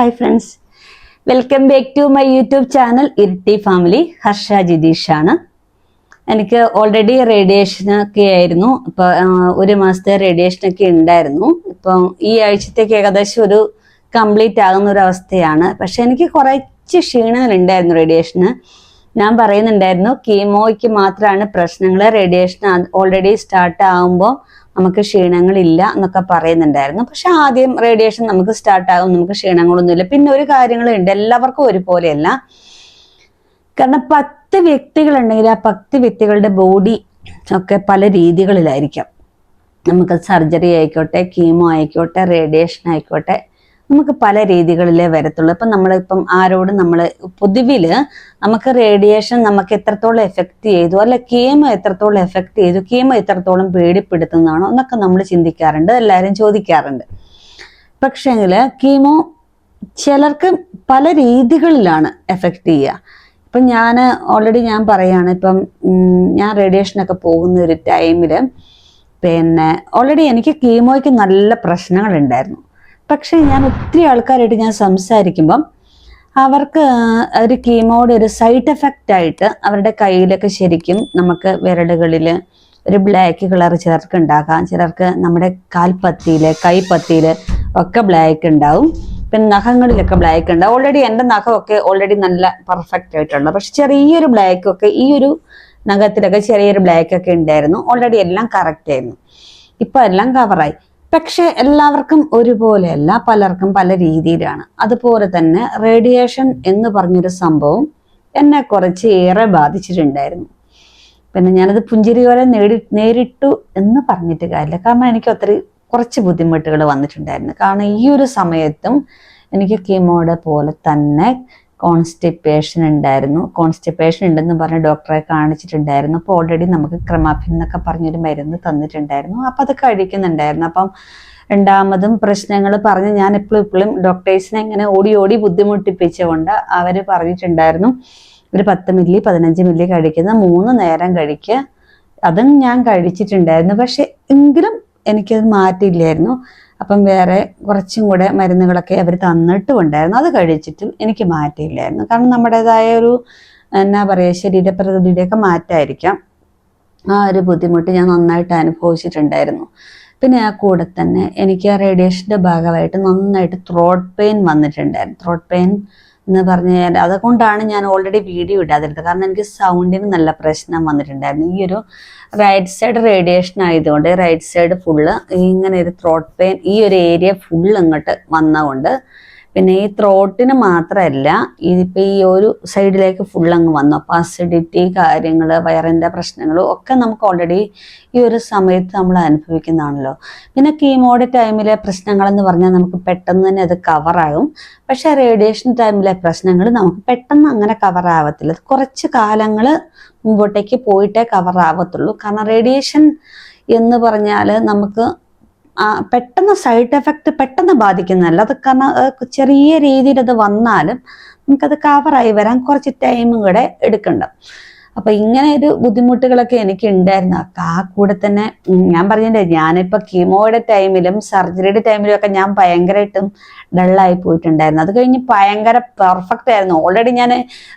Hi friends, welcome back to my YouTube channel Iritty family. Harsha ജിതീഷാണ്. എനിക്ക് already റേഡിയേഷനൊക്കെ ആയിരുന്നു. ഇപ്പൊ 1 മാസത്തെ റേഡിയേഷനൊക്കെ ഉണ്ടായിരുന്നു. ഇപ്പം ഈ ആഴ്ചത്തേക്ക് ഏകദേശം ഒരു കംപ്ലീറ്റ് ആകുന്ന ഒരു അവസ്ഥയാണ്. പക്ഷെ എനിക്ക് കുറച്ച് ക്ഷീണങ്ങളുണ്ടായിരുന്നു റേഡിയേഷന്. ഞാൻ പറയുന്നുണ്ടായിരുന്നു കീമോയ്ക്ക് മാത്രമാണ് പ്രശ്നങ്ങൾ, റേഡിയേഷൻ ഓൾറെഡി സ്റ്റാർട്ട് ആകുമ്പോൾ നമുക്ക് ക്ഷീണങ്ങളില്ല എന്നൊക്കെ പറയുന്നുണ്ടായിരുന്നു. പക്ഷെ ആദ്യം റേഡിയേഷൻ നമുക്ക് സ്റ്റാർട്ട് ആകും, നമുക്ക് ക്ഷീണങ്ങളൊന്നുമില്ല. പിന്നെ ഒരു കാര്യങ്ങളുണ്ട്, എല്ലാവർക്കും ഒരുപോലെയല്ല. കാരണം 10 വ്യക്തികളുണ്ടെങ്കിൽ ആ 10 വ്യക്തികളുടെ ബോഡി ഒക്കെ പല രീതികളിലായിരിക്കാം. നമുക്ക് സർജറി ആയിക്കോട്ടെ, കീമോ ആയിക്കോട്ടെ, റേഡിയേഷൻ ആയിക്കോട്ടെ, നമുക്ക് പല രീതികളിലേ വരത്തുള്ളൂ. ഇപ്പം നമ്മളിപ്പം ആരോടും പൊതുവില് നമുക്ക് റേഡിയേഷൻ നമുക്ക് എത്രത്തോളം എഫക്ട് ചെയ്തു, അല്ല കീമോ എത്രത്തോളം എഫക്ട് ചെയ്തു, കീമോ എത്രത്തോളം പേടിപ്പെടുത്തുന്നതാണോ എന്നൊക്കെ നമ്മൾ ചിന്തിക്കാറുണ്ട്, എല്ലാവരും ചോദിക്കാറുണ്ട്. പക്ഷേങ്കില് കീമോ ചിലർക്ക് പല രീതികളിലാണ് എഫക്ട് ചെയ്യുക. ഇപ്പം ഓൾറെഡി ഞാൻ പറയാണ്, ഇപ്പം ഞാൻ റേഡിയേഷനൊക്കെ പോകുന്ന ഒരു ടൈമില് ഓൾറെഡി എനിക്ക് കീമോയ്ക്ക് നല്ല പ്രശ്നങ്ങളുണ്ടായിരുന്നു. പക്ഷെ ഞാൻ ഒത്തിരി ആൾക്കാരായിട്ട് ഞാൻ സംസാരിക്കുമ്പം അവർക്ക് ഒരു കീമോയുടെ ഒരു സൈഡ് എഫക്റ്റ് ആയിട്ട് അവരുടെ കയ്യിലൊക്കെ ശരിക്കും നമുക്ക് വിരലുകളിൽ ഒരു ബ്ലാക്ക് കളർ ചിലർക്ക് ഉണ്ടാകാം, ചിലർക്ക് നമ്മുടെ കാൽപ്പത്തിയില് കൈപ്പത്തിയില് ഒക്കെ ബ്ലാക്ക് ഉണ്ടാവും, പിന്നെ നഖങ്ങളിലൊക്കെ ബ്ലാക്ക് ഉണ്ടാവും. ഓൾറെഡി എൻ്റെ നഖമൊക്കെ ഓൾറെഡി നല്ല പെർഫെക്റ്റ് ആയിട്ടുണ്ട്. പക്ഷെ ചെറിയൊരു ബ്ലാക്ക് ഒക്കെ ഈ ഒരു നഖത്തിലൊക്കെ ചെറിയൊരു ബ്ലാക്ക് ഒക്കെ ഉണ്ടായിരുന്നു. ഓൾറെഡി എല്ലാം കറക്റ്റ് ആയിരുന്നു, ഇപ്പൊ എല്ലാം കവറായി. പക്ഷെ എല്ലാവർക്കും ഒരുപോലെയല്ല, പലർക്കും പല രീതിയിലാണ്. അതുപോലെ തന്നെ റേഡിയേഷൻ എന്ന് പറഞ്ഞൊരു സംഭവം എന്നെ കുറച്ച് ഏറെ ബാധിച്ചിട്ടുണ്ടായിരുന്നു. പിന്നെ ഞാനത് പുഞ്ചിരിയോടെ നേരിട്ടു എന്ന് പറഞ്ഞിട്ട് കാര്യമില്ല. കാരണം എനിക്ക് കുറച്ച് ബുദ്ധിമുട്ടുകൾ വന്നിട്ടുണ്ടായിരുന്നു. കാരണം ഈ ഒരു സമയത്തും എനിക്ക് കീമോയുടെ പോലെ തന്നെ കോൺസ്റ്റിപ്പേഷൻ ഉണ്ടായിരുന്നു. കോൺസ്റ്റിപ്പേഷൻ ഉണ്ടെന്ന് പറഞ്ഞ് ഡോക്ടറെ കാണിച്ചിട്ടുണ്ടായിരുന്നു. അപ്പോൾ ഓൾറെഡി നമുക്ക് ക്രമാഫിൻ എന്നൊക്കെ പറഞ്ഞൊരു മരുന്ന് തന്നിട്ടുണ്ടായിരുന്നു. അപ്പം അത് കഴിക്കുന്നുണ്ടായിരുന്നു. അപ്പം രണ്ടാമതും പ്രശ്നങ്ങൾ പറഞ്ഞ് ഞാൻ എപ്പോഴും ഡോക്ടേഴ്സിനെ ഇങ്ങനെ ഓടി ബുദ്ധിമുട്ടിപ്പിച്ചുകൊണ്ട് അവർ പറഞ്ഞിട്ടുണ്ടായിരുന്നു ഒരു 10 മില്ലി 15 മില്ലി കഴിക്കുന്ന 3 നേരം കഴിക്കുക. അതും ഞാൻ കഴിച്ചിട്ടുണ്ടായിരുന്നു. പക്ഷെ എങ്കിലും എനിക്കത് മാറ്റിയില്ലായിരുന്നു. അപ്പം വേറെ കുറച്ചും കൂടെ മരുന്നുകളൊക്കെ അവർ തന്നിട്ടും ഉണ്ടായിരുന്നു. അത് കഴിച്ചിട്ടും എനിക്ക് മാറ്റിയില്ലായിരുന്നു. കാരണം നമ്മുടേതായ ഒരു ശരീരപ്രകൃതിയുടെയൊക്കെ മാറ്റമായിരിക്കാം. ആ ഒരു ബുദ്ധിമുട്ട് ഞാൻ നന്നായിട്ട് അനുഭവിച്ചിട്ടുണ്ടായിരുന്നു. പിന്നെ ആ കൂടെ തന്നെ എനിക്ക് ആ റേഡിയേഷൻ്റെ ഭാഗമായിട്ട് നന്നായിട്ട് ത്രോട്ട് പെയിൻ വന്നിട്ടുണ്ടായിരുന്നു. ത്രോട്ട് പെയിൻ എന്ന് പറഞ്ഞാൽ അതുകൊണ്ടാണ് ഞാൻ ഓൾറെഡി വീഡിയോ ഇടാതിരുന്നത്. കാരണം എനിക്ക് സൗണ്ടിന് നല്ല പ്രശ്നം വന്നിട്ടുണ്ടായിരുന്നു. ഈ ഒരു റൈറ്റ് സൈഡ് റേഡിയേഷൻ ആയതുകൊണ്ട് റൈറ്റ് സൈഡ് ഫുള്ള് ഇങ്ങനെ ഒരു ത്രോട്ട് പെയിൻ, ഈ ഒരു ഏരിയ ഫുള്ള് ഇങ്ങോട്ട് വന്നതുകൊണ്ട്, പിന്നെ ഈ ത്രോട്ടിന് മാത്രമല്ല ഇതിപ്പോൾ ഈ ഒരു സൈഡിലേക്ക് ഫുൾ അങ്ങ് വന്നു. അപ്പോൾ അസിഡിറ്റി കാര്യങ്ങൾ, വയറിൻ്റെ പ്രശ്നങ്ങളും ഒക്കെ നമുക്ക് ഓൾറെഡി ഈ ഒരു സമയത്ത് നമ്മൾ അനുഭവിക്കുന്നതാണല്ലോ. പിന്നെ കീമോയുടെ ടൈമിലെ പ്രശ്നങ്ങളെന്ന് പറഞ്ഞാൽ നമുക്ക് പെട്ടെന്ന് തന്നെ അത് കവറാകും. പക്ഷേ റേഡിയേഷൻ ടൈമിലെ പ്രശ്നങ്ങൾ നമുക്ക് പെട്ടെന്ന് അങ്ങനെ കവറാവത്തില്ല. കുറച്ച് കാലങ്ങൾ മുമ്പോട്ടേക്ക് പോയിട്ടേ കവറാവത്തുള്ളൂ. കാരണം റേഡിയേഷൻ എന്ന് പറഞ്ഞാൽ നമുക്ക് പെട്ടെന്ന് സൈഡ് എഫക്റ്റ് പെട്ടെന്ന് ബാധിക്കുന്നതല്ല. അത് കാരണം ചെറിയ രീതിയിൽ അത് വന്നാലും നമുക്കത് കവറായി വരാൻ കുറച്ച് ടൈമും കൂടെ എടുക്കണ്ട. അപ്പൊ ഇങ്ങനെ ഒരു ബുദ്ധിമുട്ടുകളൊക്കെ എനിക്ക് ഉണ്ടായിരുന്നു. ആ കൂടെ തന്നെ ഞാൻ പറഞ്ഞില്ലേ, ഞാനിപ്പോ കീമോയുടെ ടൈമിലും സർജറിയുടെ ടൈമിലും ഒക്കെ ഞാൻ ഭയങ്കരമായിട്ടും ഡള്ളായി പോയിട്ടുണ്ടായിരുന്നു. അത് കഴിഞ്ഞ് ഭയങ്കര പെർഫെക്റ്റ് ആയിരുന്നു. ഓൾറെഡി ഞാൻ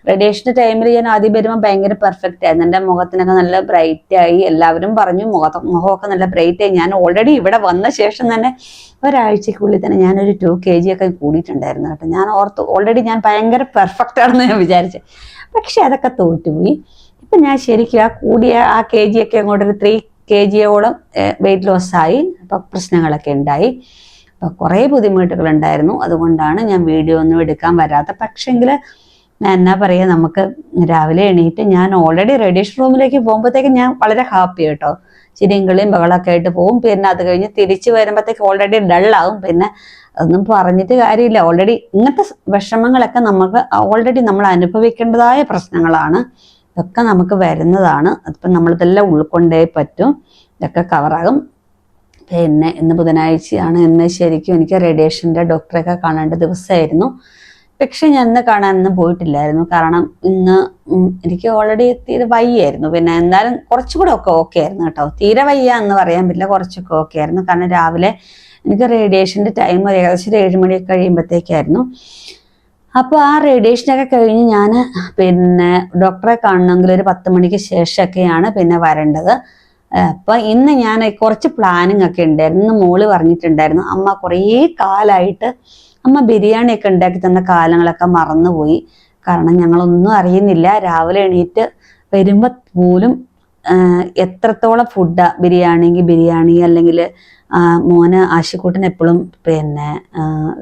റേഡിയേഷൻ്റെ ടൈമിൽ ഞാൻ ആദ്യം വരുമ്പോൾ ഭയങ്കര പെർഫെക്റ്റ് ആയിരുന്നു. എൻ്റെ മുഖത്തിനൊക്കെ നല്ല ബ്രൈറ്റ് ആയി. എല്ലാവരും പറഞ്ഞു മുഖമൊക്കെ നല്ല ബ്രൈറ്റ് ആയി. ഞാൻ ഓൾറെഡി ഇവിടെ വന്ന ശേഷം തന്നെ ഒരാഴ്ചക്കുള്ളിൽ തന്നെ ഞാനൊരു 2 kg ഒക്കെ കൂടിയിട്ടുണ്ടായിരുന്നു കേട്ടോ. ഞാൻ ഓൾറെഡി ഞാൻ ഭയങ്കര പെർഫെക്റ്റ് ആണെന്ന് ഞാൻ വിചാരിച്ചു. പക്ഷെ അതൊക്കെ തോറ്റുപോയി. ഇപ്പം ഞാൻ ശരിക്കും ആ കൂടിയ ആ kg ഒക്കെ അങ്ങോട്ട് ഒരു 3 kg വെയിറ്റ് ലോസ് ആയി. അപ്പം പ്രശ്നങ്ങളൊക്കെ ഉണ്ടായി. അപ്പം കുറേ ബുദ്ധിമുട്ടുകൾ ഉണ്ടായിരുന്നു. അതുകൊണ്ടാണ് ഞാൻ വീഡിയോ ഒന്നും എടുക്കാൻ വരാത്ത. പക്ഷെങ്കിൽ ഞാൻ നമുക്ക് രാവിലെ എണീറ്റ് ഞാൻ ഓൾറെഡി റേഡിയേഷൻ റൂമിലേക്ക് പോകുമ്പോഴത്തേക്ക് ഞാൻ വളരെ ഹാപ്പി കേട്ടോ. ചിരിയും കളിയും ബഹളമൊക്കെ ആയിട്ട് പോകും. പിന്നെ അത് കഴിഞ്ഞ് തിരിച്ചു വരുമ്പോഴത്തേക്ക് ഓൾറെഡി ഡള്ളാവും. പിന്നെ അതൊന്നും പറഞ്ഞിട്ട് കാര്യമില്ല. ഓൾറെഡി ഇങ്ങനത്തെ വിഷമങ്ങളൊക്കെ നമുക്ക് ഓൾറെഡി നമ്മൾ അനുഭവിക്കേണ്ടതായ പ്രശ്നങ്ങളാണ്. ഇതൊക്കെ നമുക്ക് വരുന്നതാണ്. അതിപ്പം നമ്മളിതെല്ലാം ഉൾക്കൊണ്ടേ പറ്റും. ഇതൊക്കെ കവറാകും. പിന്നെ ഇന്ന് ബുധനാഴ്ചയാണ്. ഇന്ന് ശരിക്കും എനിക്ക് റേഡിയേഷൻ്റെ ഡോക്ടറെയൊക്കെ കാണേണ്ട ദിവസമായിരുന്നു. പക്ഷെ ഞാൻ ഇന്ന് കാണാനൊന്നും പോയിട്ടില്ലായിരുന്നു. കാരണം ഇന്ന് എനിക്ക് ഓൾറെഡി തീരെ വയ്യായിരുന്നു. പിന്നെ എന്തായാലും കുറച്ചുകൂടെ ഒക്കെ ഓക്കെ ആയിരുന്നു കേട്ടോ. തീരെ വയ്യ എന്ന് പറയാൻ പറ്റില്ല, കുറച്ചൊക്കെ ഓക്കെ ആയിരുന്നു. കാരണം രാവിലെ എനിക്ക് റേഡിയേഷൻ്റെ ടൈം ഏകദേശം ഒരു 7 മണിയൊക്കെ കഴിയുമ്പോഴത്തേക്കായിരുന്നു. അപ്പോൾ ആ റേഡിയേഷനൊക്കെ കഴിഞ്ഞ് ഞാൻ പിന്നെ ഡോക്ടറെ കാണണമെങ്കിൽ ഒരു 10 മണിക്ക് ശേഷമൊക്കെയാണ് പിന്നെ വരേണ്ടത്. അപ്പം ഇന്ന് ഞാൻ കുറച്ച് പ്ലാനിങ് ഒക്കെ ഉണ്ടായിരുന്നു. ഇന്ന് മോള് പറഞ്ഞിട്ടുണ്ടായിരുന്നു, അമ്മ കുറേ കാലമായിട്ട് അമ്മ ബിരിയാണിയൊക്കെ ഉണ്ടാക്കി തന്ന കാലങ്ങളൊക്കെ മറന്നുപോയി. കാരണം ഞങ്ങളൊന്നും അറിയുന്നില്ല. രാവിലെ എണീറ്റ് വരുമ്പോൾ പോലും എത്രത്തോളം ഫുഡാ, ബിരിയാണിയെങ്കിൽ ബിരിയാണി, അല്ലെങ്കിൽ മോന് ആശിക്കൂട്ടിന് എപ്പോഴും പിന്നെ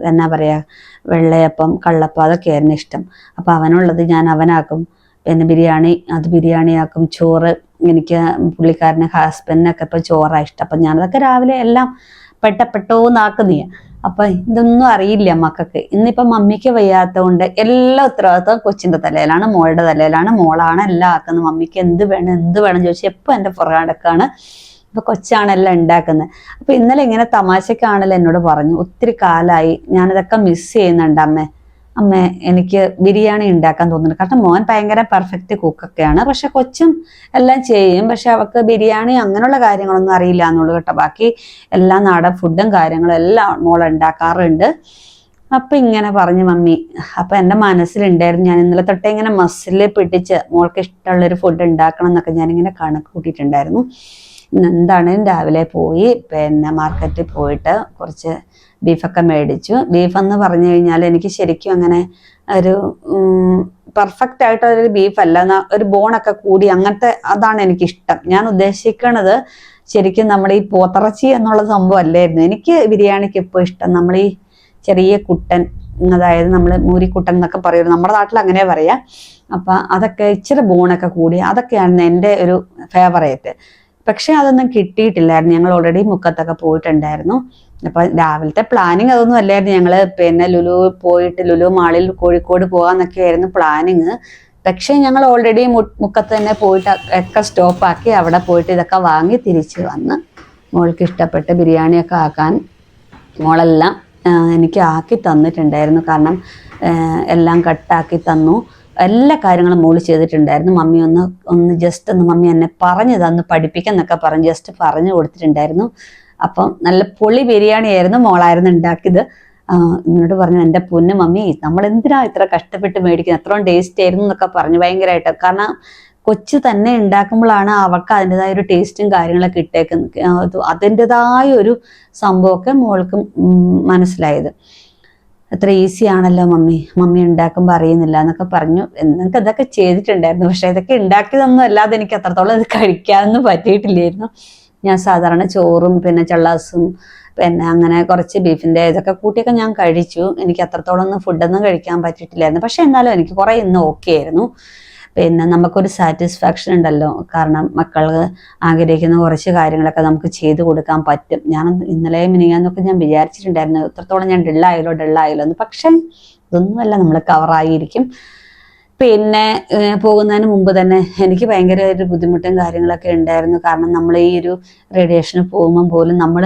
എന്നാ പറയുക, വെള്ളയപ്പം, കള്ളപ്പം അതൊക്കെയായിരുന്നു ഇഷ്ടം. അപ്പോൾ അവനുള്ളത് ഞാൻ അവനാക്കും. പിന്നെ ബിരിയാണി അത് ബിരിയാണിയാക്കും. ചോറ് എനിക്ക് പുള്ളിക്കാരന് ഹസ്ബൻഡിനൊക്കെ ഇപ്പോൾ ചോറാണ് ഇഷ്ടം. അപ്പം ഞാനതൊക്കെ രാവിലെ എല്ലാം പെട്ടോന്നാക്കുന്നീ. അപ്പം ഇതൊന്നും അറിയില്ല മക്കൾക്ക്. ഇന്നിപ്പം മമ്മിക്ക് വയ്യാത്തതുകൊണ്ട് എല്ലാ ഉത്തരവാദിത്വം കൊച്ചിൻ്റെ തലയിലാണ്, മോളുടെ തലയിലാണ്. മോളാണ് എല്ലാം ആക്കുന്നത്. മമ്മിക്ക് എന്ത് വേണം ചോദിച്ചാൽ എപ്പോൾ എൻ്റെ പുറകടക്കാണ്. ഇപ്പൊ കൊച്ചാണ് എല്ലാം ഉണ്ടാക്കുന്നത്. അപ്പൊ ഇന്നലെ ഇങ്ങനെ തമാശക്കാണല്ലോ എന്നോട് പറഞ്ഞു, ഒത്തിരി കാലമായി ഞാനിതൊക്കെ മിസ് ചെയ്യുന്നുണ്ട് അമ്മേ എനിക്ക് ബിരിയാണി ഉണ്ടാക്കാൻ തോന്നുന്നു. കാരണം മോൻ ഭയങ്കര പെർഫെക്റ്റ് കുക്കൊക്കെയാണ്, പക്ഷെ കൊച്ചും എല്ലാം ചെയ്യും. പക്ഷെ അവൾക്ക് ബിരിയാണി അങ്ങനെയുള്ള കാര്യങ്ങളൊന്നും അറിയില്ല എന്നുള്ളൂ കേട്ടോ. ബാക്കി എല്ലാ നാടൻ ഫുഡും കാര്യങ്ങളും എല്ലാം മോൾ ഉണ്ടാക്കാറുണ്ട്. അപ്പൊ ഇങ്ങനെ പറഞ്ഞു മമ്മി. അപ്പൊ എൻ്റെ മനസ്സിലുണ്ടായിരുന്നു, ഞാൻ ഇന്നലെ തൊട്ടേ ഇങ്ങനെ മസിൽ പിടിച്ച് മോൾക്ക് ഇഷ്ടമുള്ളൊരു ഫുഡ് ഉണ്ടാക്കണം എന്നൊക്കെ ഞാനിങ്ങനെ കണക്ക് കൂട്ടിയിട്ടുണ്ടായിരുന്നു. എന്താണ് രാവിലെ പോയി പിന്നെ മാർക്കറ്റിൽ പോയിട്ട് കുറച്ച് ബീഫൊക്കെ മേടിച്ചു. ബീഫെന്ന് പറഞ്ഞു കഴിഞ്ഞാൽ എനിക്ക് ശരിക്കും അങ്ങനെ ഒരു പെർഫെക്റ്റ് ആയിട്ടൊരു ബീഫല്ല, ഒരു ബോണൊക്കെ കൂടി അങ്ങനത്തെ അതാണ് എനിക്കിഷ്ടം. ഞാൻ ഉദ്ദേശിക്കണത് ശരിക്കും നമ്മുടെ ഈ പോത്തിറച്ചി എന്നുള്ള സംഭവം അല്ലായിരുന്നു എനിക്ക് ബിരിയാണിക്ക് ഇപ്പോൾ ഇഷ്ടം. നമ്മൾ ഈ ചെറിയ കുട്ടൻ, അതായത് നമ്മൾ മൂരിക്കുട്ടൻ എന്നൊക്കെ പറയുന്നത്, നമ്മുടെ നാട്ടിൽ അങ്ങനെ പറയാം. അപ്പം അതൊക്കെ ഇച്ചിരി ബോണൊക്കെ കൂടി അതൊക്കെയാണ് എൻ്റെ ഒരു ഫേവറേറ്റ്. പക്ഷെ അതൊന്നും കിട്ടിയിട്ടില്ലായിരുന്നു. ഞങ്ങൾ ഓൾറെഡി മുക്കത്തൊക്കെ പോയിട്ടുണ്ടായിരുന്നു. അപ്പൊ രാവിലത്തെ പ്ലാനിങ് അതൊന്നും അല്ലായിരുന്നു. ഞങ്ങള് പിന്നെ ലുലു മാളിൽ കോഴിക്കോട് പോകാന്നൊക്കെ ആയിരുന്നു പ്ലാനിങ്. പക്ഷെ ഞങ്ങൾ ഓൾറെഡി മുക്കത്ത് തന്നെ പോയിട്ട് ഒക്കെ സ്റ്റോപ്പാക്കി അവിടെ പോയിട്ട് ഇതൊക്കെ വാങ്ങി തിരിച്ച് വന്ന് മോൾക്ക് ഇഷ്ടപ്പെട്ട ബിരിയാണിയൊക്കെ ആക്കാൻ മോളെല്ലാം എനിക്ക് ആക്കി തന്നിട്ടുണ്ടായിരുന്നു. കാരണം എല്ലാം കട്ടാക്കി തന്നു. എല്ലാ കാര്യങ്ങളും മോള് ചെയ്തിട്ടുണ്ടായിരുന്നു. മമ്മി ഒന്ന് ജസ്റ്റ് ഒന്ന് മമ്മി എന്നെ പറഞ്ഞു തന്ന് പഠിപ്പിക്കാന്നൊക്കെ പറഞ്ഞ് ജസ്റ്റ് പറഞ്ഞു കൊടുത്തിട്ടുണ്ടായിരുന്നു. അപ്പം നല്ല പൊളി ബിരിയാണി ആയിരുന്നു, മോളായിരുന്നു ഉണ്ടാക്കിയത്. എന്നോട് പറഞ്ഞു, എൻ്റെ പൊന്നു മമ്മി നമ്മൾ എന്തിനാ ഇത്ര കഷ്ടപ്പെട്ട് മേടിക്കുന്നത്, അത്രയും ടേസ്റ്റ് ആയിരുന്നു എന്നൊക്കെ പറഞ്ഞു ഭയങ്കരമായിട്ട്. കാരണം കൊച്ചു തന്നെ ഉണ്ടാക്കുമ്പോഴാണ് അവൾക്ക് അതിൻ്റെതായ ഒരു ടേസ്റ്റും കാര്യങ്ങളൊക്കെ ഇട്ടേക്കുന്നത്. അതിൻ്റെതായ ഒരു സംഭവമൊക്കെ മോൾക്ക് മനസ്സിലായത്. അത്ര ഈസി ആണല്ലോ മമ്മി ഉണ്ടാക്കുമ്പോൾ അറിയുന്നില്ല എന്നൊക്കെ പറഞ്ഞു. എന്നൊക്കെ ഇതൊക്കെ ചെയ്തിട്ടുണ്ടായിരുന്നു. പക്ഷെ ഇതൊക്കെ ഉണ്ടാക്കിയതൊന്നും അല്ലാതെ എനിക്ക് അത്രത്തോളം ഇത് കഴിക്കാനൊന്നും പറ്റിയിട്ടില്ലായിരുന്നു. ഞാൻ സാധാരണ ചോറും പിന്നെ ചള്ളാസും പിന്നെ അങ്ങനെ കുറച്ച് ബീഫിൻ്റെ ഇതൊക്കെ കൂട്ടിയൊക്കെ ഞാൻ കഴിച്ചു. എനിക്ക് അത്രത്തോളം ഒന്നും ഫുഡൊന്നും കഴിക്കാൻ പറ്റിയിട്ടില്ലായിരുന്നു. പക്ഷെ എന്നാലും എനിക്ക് കുറേ ഇന്ന് ഓക്കെ ആയിരുന്നു. പിന്നെ നമുക്കൊരു സാറ്റിസ്ഫാക്ഷൻ ഉണ്ടല്ലോ, കാരണം മക്കൾ ആഗ്രഹിക്കുന്ന കുറച്ച് കാര്യങ്ങളൊക്കെ നമുക്ക് ചെയ്തു കൊടുക്കാൻ പറ്റും. ഞാൻ ഇന്നലെ മിനിങ്ങാന്നൊക്കെ ഞാൻ വിചാരിച്ചിട്ടുണ്ടായിരുന്നു എത്രത്തോളം ഞാൻ ഡള്ളായാലോ എന്ന്. പക്ഷെ ഇതൊന്നുമല്ല, നമ്മൾ കവറായിരിക്കും. പിന്നെ പോകുന്നതിന് മുമ്പ് തന്നെ എനിക്ക് ഭയങ്കര ഒരു ബുദ്ധിമുട്ടും കാര്യങ്ങളൊക്കെ ഉണ്ടായിരുന്നു. കാരണം നമ്മൾ ഈ ഒരു റേഡിയേഷന് പോകുമ്പം പോലും നമ്മൾ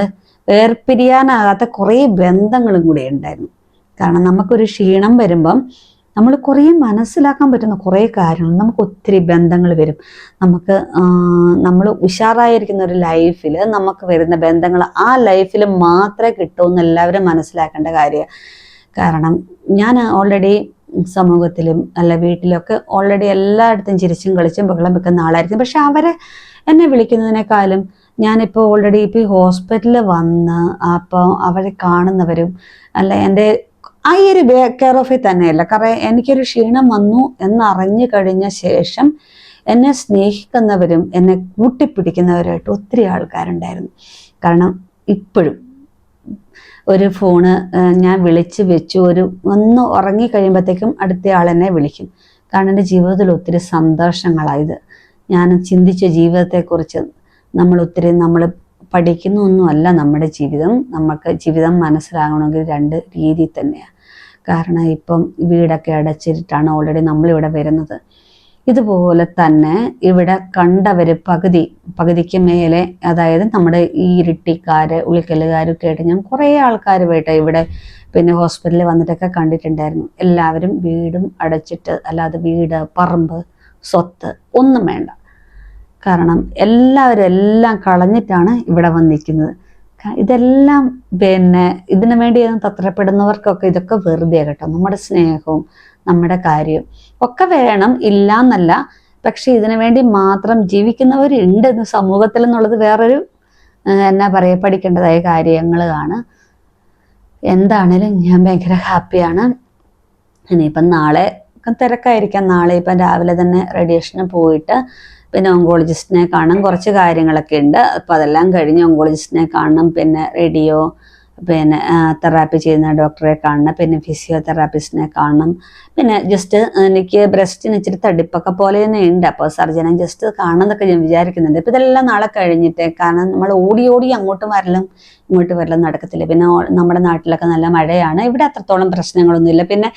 വേർപിരിയാനാകാത്ത കുറേ ബന്ധങ്ങളും കൂടെ ഉണ്ടായിരുന്നു. കാരണം നമുക്കൊരു ക്ഷീണം വരുമ്പം നമ്മൾ കുറേ മനസ്സിലാക്കാൻ പറ്റുന്ന കുറേ കാര്യങ്ങൾ, നമുക്ക് ഒത്തിരി ബന്ധങ്ങൾ വരും. നമ്മൾ ഉഷാറായിരിക്കുന്ന ഒരു ലൈഫിൽ നമുക്ക് വരുന്ന ബന്ധങ്ങൾ ആ ലൈഫിൽ മാത്രമേ കിട്ടുമെന്ന് എല്ലാവരും മനസ്സിലാക്കേണ്ട കാര്യമാണ്. കാരണം ഞാൻ ഓൾറെഡി സമൂഹത്തിലും അല്ല വീട്ടിലൊക്കെ ഓൾറെഡി എല്ലായിടത്തും ചിരിച്ചും കളിച്ചും ബഹളം വെക്കുന്ന ആളായിരിക്കും. പക്ഷെ അവരെ എന്നെ വിളിക്കുന്നതിനേക്കാളും ഞാനിപ്പോൾ ഓൾറെഡി ഇപ്പോൾ ഈ ഹോസ്പിറ്റലിൽ വന്ന് അപ്പോൾ അവരെ കാണുന്നവരും അല്ല എൻ്റെ ആ ഈ ഒരു കെയർ ഓഫിൽ തന്നെയല്ല. കാരണം എനിക്കൊരു ക്ഷീണം വന്നു എന്നറിഞ്ഞു കഴിഞ്ഞ ശേഷം എന്നെ സ്നേഹിക്കുന്നവരും എന്നെ കൂട്ടിപ്പിടിക്കുന്നവരായിട്ട് ഒത്തിരി ആൾക്കാരുണ്ടായിരുന്നു. കാരണം ഇപ്പോഴും ഒരു ഫോണ് ഞാൻ വിളിച്ച് വെച്ചു, ഒന്ന് ഉറങ്ങി കഴിയുമ്പോഴത്തേക്കും അടുത്ത ആളെന്നെ വിളിക്കും. കാരണം എൻ്റെ ജീവിതത്തിൽ ഒത്തിരി സന്തോഷങ്ങളായത്. ഞാൻ ചിന്തിച്ച ജീവിതത്തെക്കുറിച്ച് നമ്മൾ പഠിക്കുന്നൊന്നുമല്ല നമ്മുടെ ജീവിതം. നമുക്ക് ജീവിതം മനസ്സിലാകണമെങ്കിൽ 2 രീതി തന്നെയാണ്. കാരണം ഇപ്പം വീടൊക്കെ അടച്ചിട്ടാണ് ഓൾറെഡി നമ്മളിവിടെ വരുന്നത്. ഇതുപോലെ തന്നെ ഇവിടെ കണ്ടവർ പകുതിക്ക് മേലെ, അതായത് നമ്മുടെ ഈ ഇരിട്ടിക്കാര് ഉളിക്കലുകാരൊക്കെ ആയിട്ട് ഞാൻ കുറേ ആൾക്കാരുമായിട്ട് ഇവിടെ പിന്നെ ഹോസ്പിറ്റലിൽ വന്നിട്ടൊക്കെ കണ്ടിട്ടുണ്ടായിരുന്നു. എല്ലാവരും വീടും അടച്ചിട്ട്, അല്ലാതെ വീട് പറമ്പ് സ്വത്ത് ഒന്നും വേണ്ട. കാരണം എല്ലാവരും എല്ലാം കളഞ്ഞിട്ടാണ് ഇവിടെ വന്നിരിക്കുന്നത്. ഇതെല്ലാം പിന്നെ ഇതിനു വേണ്ടി തത്രപ്പെടുന്നവർക്കൊക്കെ ഇതൊക്കെ വെറുതെ കേട്ടോ. നമ്മുടെ സ്നേഹവും നമ്മുടെ കാര്യവും ഒക്കെ വേണം, ഇല്ല എന്നല്ല. പക്ഷെ ഇതിനു വേണ്ടി മാത്രം ജീവിക്കുന്നവരുണ്ട് സമൂഹത്തിൽ എന്നുള്ളത് വേറൊരു എന്നാ പറയുക, പഠിക്കേണ്ടതായ കാര്യങ്ങളാണ്. എന്താണേലും ഞാൻ ഭയങ്കര ഹാപ്പിയാണ്. ഇനിയിപ്പം നാളെ തിരക്കായിരിക്കാം. നാളെ ഇപ്പം രാവിലെ തന്നെ റേഡിയേഷന് പോയിട്ട് പിന്നെ ഓങ്കോളജിസ്റ്റിനെ കാണണം, കുറച്ച് കാര്യങ്ങളൊക്കെ ഉണ്ട്. അപ്പം അതെല്ലാം കഴിഞ്ഞ് ഓങ്കോളജിസ്റ്റിനെ കാണണം, പിന്നെ റേഡിയോ, പിന്നെ തെറാപ്പി ചെയ്യുന്ന ഡോക്ടറെ കാണണം, പിന്നെ ഫിസിയോതെറാപ്പിസ്റ്റിനെ കാണണം. പിന്നെ ജസ്റ്റ് എനിക്ക് ബ്രസ്റ്റിന് ഇച്ചിരി തടിപ്പൊക്കെ പോലെ തന്നെ ഉണ്ട്. അപ്പോൾ സർജനെ ജസ്റ്റ് കാണണമെന്നൊക്കെ ഞാൻ വിചാരിക്കുന്നുണ്ട്. ഇപ്പം ഇതെല്ലാം നാളെ കഴിഞ്ഞിട്ട്, കാരണം നമ്മൾ ഓടി ഓടി അങ്ങോട്ട് വരലും ഇങ്ങോട്ട് വരലും നടക്കത്തില്ല. പിന്നെ നമ്മുടെ നാട്ടിലൊക്കെ നല്ല മഴയാണ്. ഇവിടെ അത്രത്തോളം പ്രശ്നങ്ങളൊന്നുമില്ല. പിന്നെ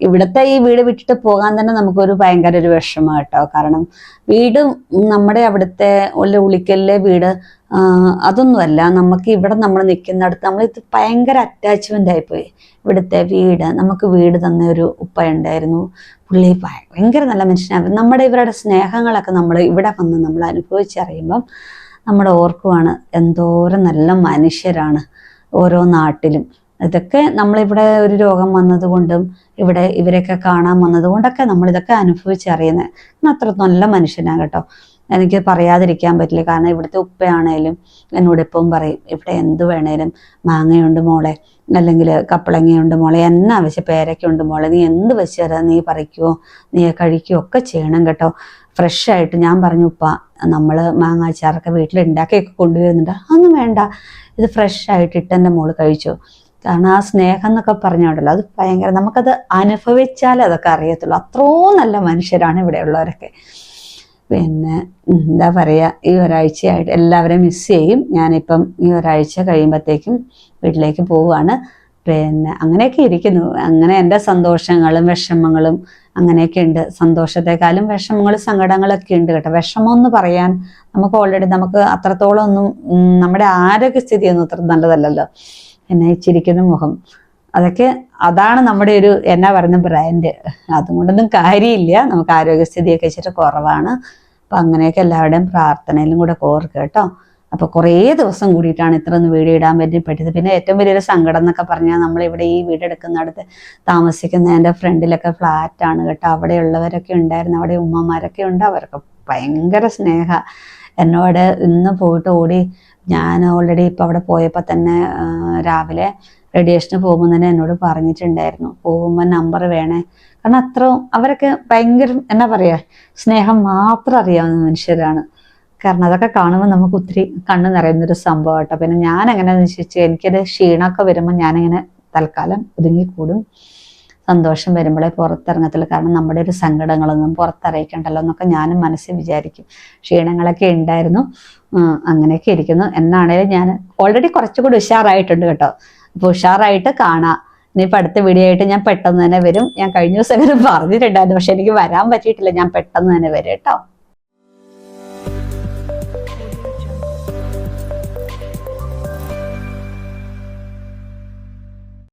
ഇവിടുത്തെ ഈ വീട് വിട്ടിട്ട് പോകാൻ തന്നെ നമുക്കൊരു ഭയങ്കര ഒരു വിഷമം കേട്ടോ. കാരണം വീട് നമ്മുടെ അവിടുത്തെ ഉളിക്കലിലെ വീട് അതൊന്നുമല്ല. നമുക്ക് ഇവിടെ നമ്മൾ നിൽക്കുന്നിടത്ത് നമ്മൾ ഇത് ഭയങ്കര അറ്റാച്ച്മെന്റ് ആയിപ്പോയി. ഇവിടുത്തെ വീട്, നമുക്ക് വീട് തന്ന ഒരു ഉപ്പ ഉണ്ടായിരുന്നു. പുള്ളി ഭയങ്കര നല്ല മനുഷ്യനാണ്. നമ്മുടെ ഇവരുടെ സ്നേഹങ്ങളൊക്കെ നമ്മൾ ഇവിടെ വന്ന് നമ്മൾ അനുഭവിച്ചറിയുമ്പം നമ്മൾ ഓർക്കുവാണ് എന്തോരം നല്ല മനുഷ്യരാണ് ഓരോ നാട്ടിലും. ഇതൊക്കെ നമ്മളിവിടെ ഒരു രോഗം വന്നത് കൊണ്ടും ഇവിടെ ഇവരെയൊക്കെ കാണാൻ വന്നത് കൊണ്ടൊക്കെ നമ്മളിതൊക്കെ അനുഭവിച്ചറിയുന്നത്. അത്ര നല്ല മനുഷ്യനാണ് കേട്ടോ. എനിക്ക് പറയാതിരിക്കാൻ പറ്റില്ല. കാരണം ഇവിടുത്തെ ഉപ്പയാണേലും എന്നോട് ഇപ്പം പറയും, ഇവിടെ എന്ത് വേണേലും മാങ്ങയുണ്ട് മോളെ, അല്ലെങ്കിൽ കപ്പളങ്ങയുണ്ട് മോളെ, എന്നാ ആവശ്യം പേരയ്ക്കുണ്ട് മോളെ, നീ എന്ത് വെച്ച് തരാം, നീ പറിക്കുവോ, നീ കഴിക്കുകയോ ഒക്കെ ചെയ്യണം കേട്ടോ, ഫ്രഷ് ആയിട്ട്. ഞാൻ പറഞ്ഞു, ഉപ്പ നമ്മൾ മാങ്ങാച്ചാറൊക്കെ വീട്ടിൽ ഉണ്ടാക്കിയൊക്കെ കൊണ്ടുവരുന്നുണ്ട്. അതൊന്നും വേണ്ട, ഇത് ഫ്രഷ് ആയിട്ട് ഇട്ടെൻ്റെ മോള് കഴിച്ചോ. കാരണം ആ സ്നേഹം എന്നൊക്കെ പറഞ്ഞോണ്ടല്ലോ, അത് ഭയങ്കര, നമുക്കത് അനുഭവിച്ചാലേ അതൊക്കെ അറിയത്തുള്ളൂ. അത്രയും നല്ല മനുഷ്യരാണ് ഇവിടെ ഉള്ളവരൊക്കെ. പിന്നെ എന്താ പറയുക, ഈ ഒരാഴ്ചയായിട്ട് എല്ലാവരെയും മിസ് ചെയ്യും. ഞാനിപ്പം ഈ ഒരാഴ്ച കഴിയുമ്പോഴത്തേക്കും വീട്ടിലേക്ക് പോവുകയാണ്. പിന്നെ അങ്ങനെയൊക്കെ ഇരിക്കുന്നു. അങ്ങനെ എൻ്റെ സന്തോഷങ്ങളും വിഷമങ്ങളും അങ്ങനെയൊക്കെ ഉണ്ട്. സന്തോഷത്തെക്കാളും വിഷമങ്ങളും സങ്കടങ്ങളൊക്കെ ഉണ്ട് കേട്ടോ. വിഷമം എന്ന് പറയാൻ നമുക്ക് ഓൾറെഡി നമുക്ക് അത്രത്തോളം ഒന്നും നമ്മുടെ ആരോഗ്യസ്ഥിതിയൊന്നും അത്ര നല്ലതല്ലല്ലോ. എന്നെ ചിരിക്കുന്ന മുഖം, അതൊക്കെ അതാണ് നമ്മുടെ ഒരു എന്നാ പറയുന്ന ബ്രാൻഡ്. അതുകൊണ്ടൊന്നും കാര്യമില്ല. നമുക്ക് ആരോഗ്യസ്ഥിതിയൊക്കെ ഇച്ചിരി കുറവാണ്. അപ്പം അങ്ങനെയൊക്കെ എല്ലാവരുടെയും പ്രാർത്ഥനയിലും കൂടെ കോർക്കുക കേട്ടോ. അപ്പോൾ കുറേ ദിവസം കൂടിയിട്ടാണ് ഇത്ര ഒന്ന് വീഡിയോ ഇടാൻ പറ്റിയത്. പിന്നെ ഏറ്റവും വലിയൊരു സങ്കടം എന്നൊക്കെ പറഞ്ഞാൽ നമ്മളിവിടെ ഈ വീടെടുക്കുന്നിടത്ത് താമസിക്കുന്ന എൻ്റെ ഫ്രണ്ടിലൊക്കെ ഫ്ലാറ്റാണ് കേട്ടോ. അവിടെയുള്ളവരൊക്കെ ഉണ്ടായിരുന്നു, അവിടെ ഉമ്മമാരൊക്കെ ഉണ്ട്. അവരൊക്കെ ഭയങ്കര സ്നേഹ എന്നോട്. ഇന്ന് പോയിട്ട് ഓടി, ഞാൻ ഓൾറെഡി ഇപ്പം അവിടെ പോയപ്പോൾ തന്നെ രാവിലെ റേഡിയേഷന് പോകുമ്പോൾ തന്നെ എന്നോട് പറഞ്ഞിട്ടുണ്ടായിരുന്നു, പോകുമ്പോൾ നമ്പർ വേണേ. കാരണം അത്രയും അവരൊക്കെ ഭയങ്കര എന്നാ പറയുക, സ്നേഹം മാത്രം അറിയാവുന്ന മനുഷ്യരാണ്. കാരണം അതൊക്കെ കാണുമ്പോൾ നമുക്ക് ഒത്തിരി കണ്ണ് നിറയുന്നൊരു സംഭവം കേട്ടോ. പിന്നെ ഞാൻ എങ്ങനെയാണെന്ന് വെച്ചാൽ എനിക്കൊരു ക്ഷീണമൊക്കെ വരുമ്പോൾ ഞാനിങ്ങനെ തൽക്കാലം ഒതുങ്ങിക്കൂടും. സന്തോഷം വരുമ്പോഴേ പുറത്തിറങ്ങത്തില്ല. കാരണം നമ്മുടെ ഒരു സങ്കടങ്ങളൊന്നും പുറത്തറിയിക്കണ്ടല്ലോ എന്നൊക്കെ ഞാനും മനസ്സിൽ വിചാരിക്കും. ക്ഷീണങ്ങളൊക്കെ ഉണ്ടായിരുന്നു. അങ്ങനെയൊക്കെ ഇരിക്കുന്നു. എന്നാണേലും ഞാൻ ഓൾറെഡി കുറച്ചുകൂടി ഉഷാറായിട്ടുണ്ട് കേട്ടോ. അപ്പോൾ ഉഷാറായിട്ട് കാണാം. ഇനിയിപ്പോൾ അടുത്ത വീഡിയോ ആയിട്ട് ഞാൻ പെട്ടെന്ന് തന്നെ വരും. ഞാൻ കഴിഞ്ഞ ദിവസം അങ്ങനെ പറഞ്ഞിട്ടുണ്ടായിരുന്നു, പക്ഷെ എനിക്ക് വരാൻ പറ്റിയിട്ടില്ല. ഞാൻ പെട്ടെന്ന് തന്നെ വരും കേട്ടോ.